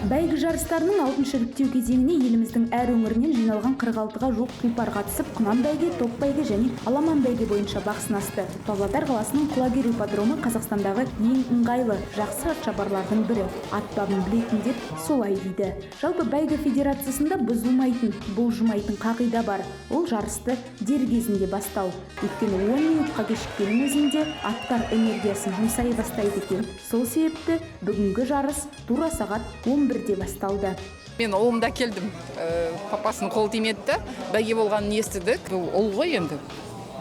Бәйгі жарыстарының 6-шы іріктеу кезеңіне еліміздің әр өңірінен жиналған 46-ға жуық тұлпар қатысып, құнан бәйге, топ бәйге және аламан бәйге бойынша бақ сынасты. Павлодар қаласының Құлагер ипподромы Қазақстандағы ең ыңғайлы, жақсы атшабарлардың бірі. Ат бабын білетіндер солай дейді. Жалпы бәйгі федерациясында бұзылмайтын, бұлжымайтын қағида бар. Ол жарысты дер кезінде бастау. Өйткені 10 минутқа кешіккеннің өзінде аттар энергиясын жұмсай бастайды екен. Сол себепті бүгінгі жарыс тура сағат 11-де басталды. Мен ұлымда келдім, папасының қолы тимеді, бәйге болғанын естідік. Бұл ұл ғой енді,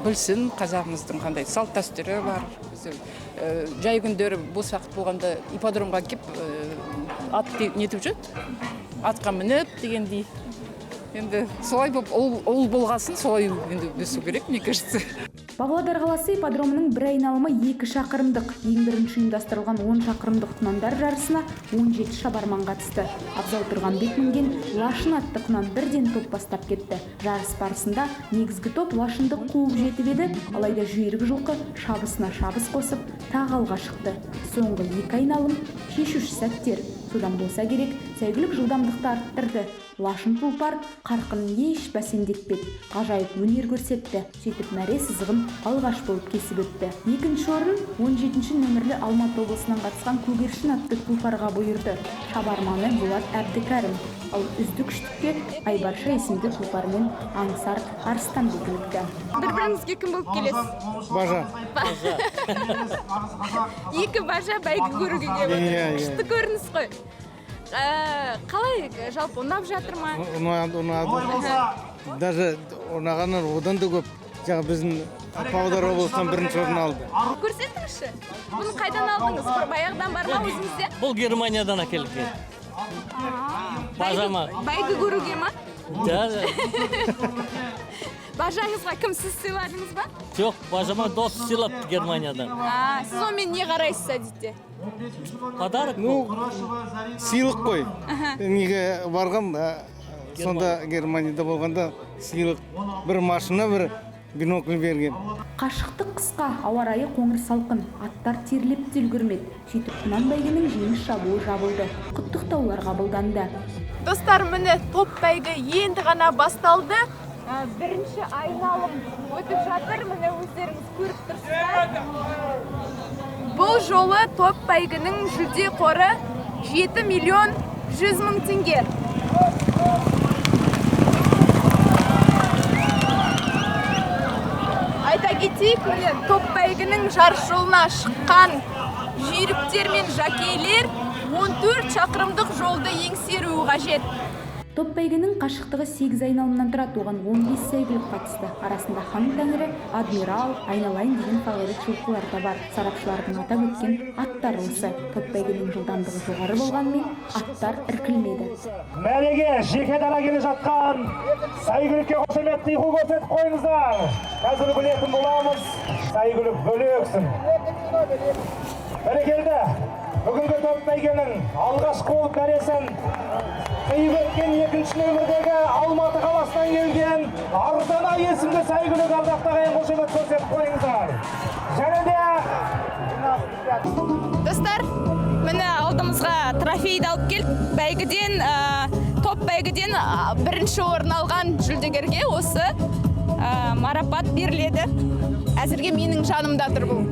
білсін қазағымыздың қандай салт дәстүрі бар. Жай күндері бос уақыт болғанда ипподромға кеп ат нетіп жүрді, атқа мініп дегендей. Енді солай болып ұл болғасын солай енді өсу керек, мне кажется. Павлодар қаласы ипподромының бір айналымы 2 шақырымдық. Ең бірінші ұйымдастырылған 10 шақырымдық құнандар жарысына 17 шабарман қатысты. Абзал Тұрғанбек мінген Лашын атты құнан бірден топ бастап кетті. Жарыс барысында негізгі топ Лашынды қуып жетіп еді, алайда жүйрік жылқы шабысына шабыс қосып, тағы алға шықты. Соңғы 2 айналым шешуші сәттер. Содан болса керек, сәйгүлік жылдамдықты арттырды. Лашын тұлпар қарқынын еш бәсеңдетпеді. Ғажайып өнер көрсетті. Сөйтіп мәре сызығын алғаш болып кесіп өтті. Екінші орын 17-ші нөмірлі Алматы облысынан қатысқан Көгершін атты тұлпарға бұйырды. Шабарманы Болат Әбдікәрім. Ал үздік үштікке Айбарша есімді тұлпармен Аңсар Арыстан бекіліпті. Бір-біріңізге кім болып келесіз? Бажа. Екі бажа бәйгі көруге келіп. Күшті көрініс қой. Қалай жалпы ұнап жатыр ма? Ұнады. Даже ұнағаннан одан да көп. Жаңа біздің Павлодар облысынан бірінші орын алды. Көрсетіңізші. Бұны қайдан алдыңыз? Бір баяғыдан бар ма өзіңізде? Бұл Германиядан әкелген. Бажама. Бәйгі көруге ма? Да. Бажаңызға кім сіз сыйладыңыз ба? Жоқ, бажама дос сыйлапты Германиядан. Сіз онымен не қарайсыз әдетте? Подарок. Сыйлық қой. Неге барғам, сонда Германияда болғанда сыйлық бір машина, бір бинокль берген. Қашықтық қысқа, ауа райы қоңыр салқын, аттар терлеп те үлгермеді. Сөйтіп құнан бәйгенің жеңіс шабуы жабылды. Құттықтаулар қабылданды. Достар, міне топ бәйгі енді ғана басталды. Бірінші айналым өтіп жатыр, міне өздеріңіз көріп тұрсыздар. Бұл жолы топ бәйгінің жүлде қоры 7 миллион 100 мың теңге. Айта кетейік, міне топ бәйгінің жарыс жолына шыққан жүйріктер мен жакейлер 14 шақырымдық жолды еңсеруі қажет. Топ бәйгенің қашықтығы 8 айналымнан тұрады, оған 15 сәйгүлік қатысты. Арасында хан тәңірі, адмирал, айналайын деген фаворит жылқылар да бар. Сарапшылардың атап өткен аттар осы. Топ бәйгенің жылдамдығы жоғары болғанымен аттар іркілмеді. Мәреге жеке дара келе жатқан сәйгүлікке қошеметті иғу көрсетіп қойыңыздар. Қазір білетін боламыз, сәйгүлік бөлексін. Бәрекелді, бүгінгі топ бәйгенің алғашқы болып бәресін қиып өткен екінші нөмірдегі Алматы қаласынан келген Ардана есімді сәйгүлік ардақтаған қошемет көрсетіп қойыңыздар. Және де Достар, міне алдымызға трофейді алып келіп, бәйгіден, топ бәйгіден бірінші орын алған жүлдегерге осы марапат беріледі. Әзірге менің жанымда тұр бұл.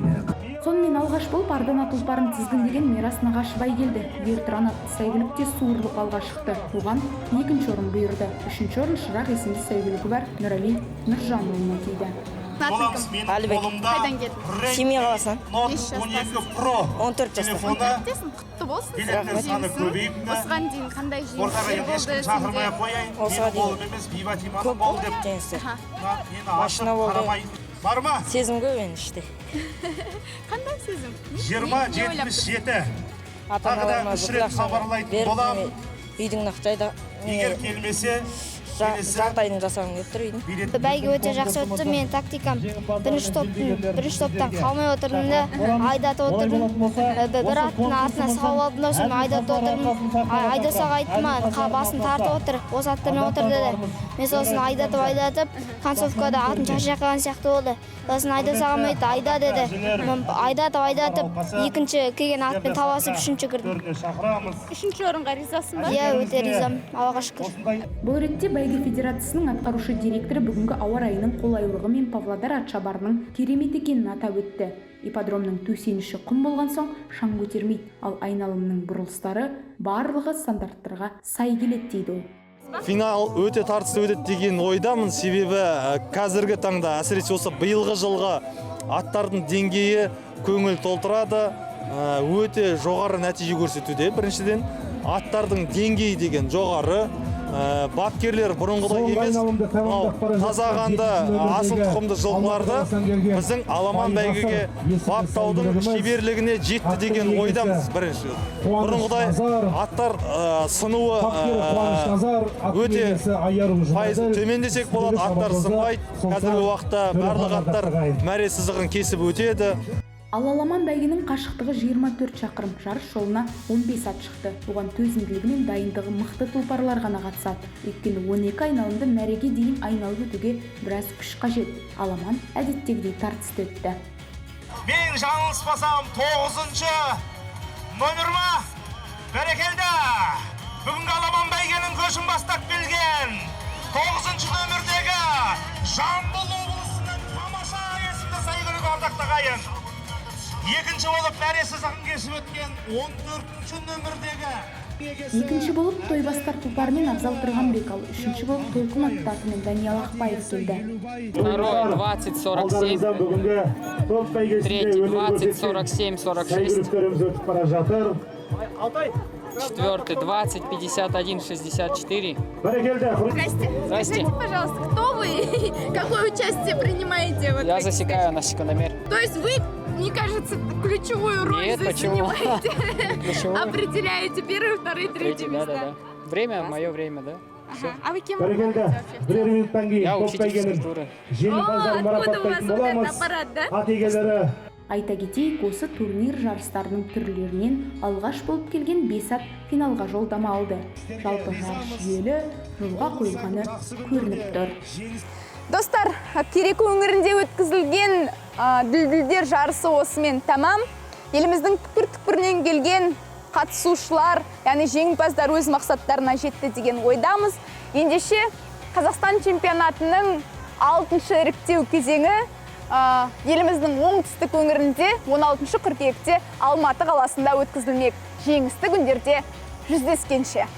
Сонымен алғаш болып Ардана тұлпарын тізгіндеген Мирас Нағашыбай келді. Ертұран атты сәйгүлікте суырылып алға шықты. Оған 2-ші орын бұйырды. 3-ші орын Шырақ есімді сәйгүлігі бар Нұрали Нұржанұлына тиді. боламыз менің қолымда Семей қаласынан. Note 12 Pro 14 жаста. Құтты болсын. Осыған дейін қандай жеңістер болды шақырмай қояйын. Менің қолым емес, Бейбатиманың болды деп. Машина болды. Бар ма? Сезім көп енді іште. Қандай сезім? 20-77. Тағы да 3 рет хабарлайтын боламын. Үйдің нақтайда. Егер келмесе, жағдайын жасағым келіп тұр үйдің. Бәйге өте жақсы өтті. Мен тактикам бірінші топтан қалмай отырдым да айдатып отырдым. Бір аттың артына салып алдым да соны айдатып отырдым. Айдасақ айтма, басын тартып отыр, осы аттармен отыр деді. Мен сосын айдатып, концовкада атын шаршаған сияқты болды. Сосын айдасағым айтты, айда деді. Мен айдатып, екінші келген атпен таласып үшінші кірдім. Үшінші орынға ризасың ба? Иә, өте ризам, Аллаға шүкір. Бұл ретте бәйге федерациясының атқарушы директоры бүгінгі ауа райының қолайлылығы мен Павлодар атшабарының керемет екенін атап өтті. Ипподромның төсеніші құм болған соң шаң көтермейді, ал айналымның бұрылыстары барлығы стандарттарға сай келеді дейді ол. Финал өте тартысты өтеді деген ойдамын, себебі қазіргі таңда әсіресе осы биылғы жылғы аттардың деңгейі көңіл толтырады, өте жоғары нәтиже көрсетуде. Біріншіден аттардың деңгейі деген жоғары, бапкерлер бұрынғыдай емес, тазағанды асыл тұқымды жылқыларды біздің аламан бәйгеге баптаудың шеберлігіне жетті деген ойдамыз. Бірінші бұрынғыдай аттар сынуы өте пайызы төмен десек болады, аттар сынбайды. Қазіргі уақытта барлық аттар мәре сызығын кесіп өтеді. Ал аламан бәйгенің қашықтығы 24 шақырым, жарыс жолына 15 ат шықты. Оған төзімділігі мен дайындығы мықты тұлпарлар ғана қатысады. Өйткені 12 айналымды мәреге дейін айналып өтуге біраз күш қажет. Аламан әдеттегідей тартысты өтті. Мен жаңылыспасам 9-шы номер ма? Бәрекелді! Бүгінгі аламан бәйгенің көшін бастап келген 9-шы номердегі Жамбыл облысының тамаша есімді сәйгүлік ардақтағайын. Екінші болып мәре сызығын кесіп өткен 14-ші нөмірдегі. Екінші болып Тойбастар тұлпарымен Абзал Тұрғанбек, ал үшінші болып Толқын атты атымен Даниал Ақбаев келді. Второй 20-47, третий 20-47-46, четвертый 20-51-64. Здрасте. Скажите, пожалуйста, кто вы и какое участие принимаете? Я засекаю на секундомер. То есть вы, мне кажется, ключевую роль здесь занимаете? Определяете первые, вторые, третьи места. Да. Время, мое время, да? Ага. А вы кем работаете вообще? Я учитель физкультуры. Откуда у вас вот этот аппарат, да? Айта кетейік, осы турнир жарыстарының түрлерінен алғаш болып келген 5 ат финалға жолдама алды. Жалпы жарыс жүйелі, жолға қойылғаны көрініп тұр. Достар, Кереку өңірінде өткізілген дүлдүлдер жарысы осымен тамам. Еліміздің түкпір-түкпірінен келген қатысушылар, яғни жеңімпаздар өз мақсаттарына жетті деген ойдамыз. Ендеше Қазақстан чемпионатының 6-шы іріктеу кезеңі еліміздің оңтүстік өңірінде 16 қыркүйекте Алматы қаласында өткізілмек. Жеңісті күндерде жүздескенше.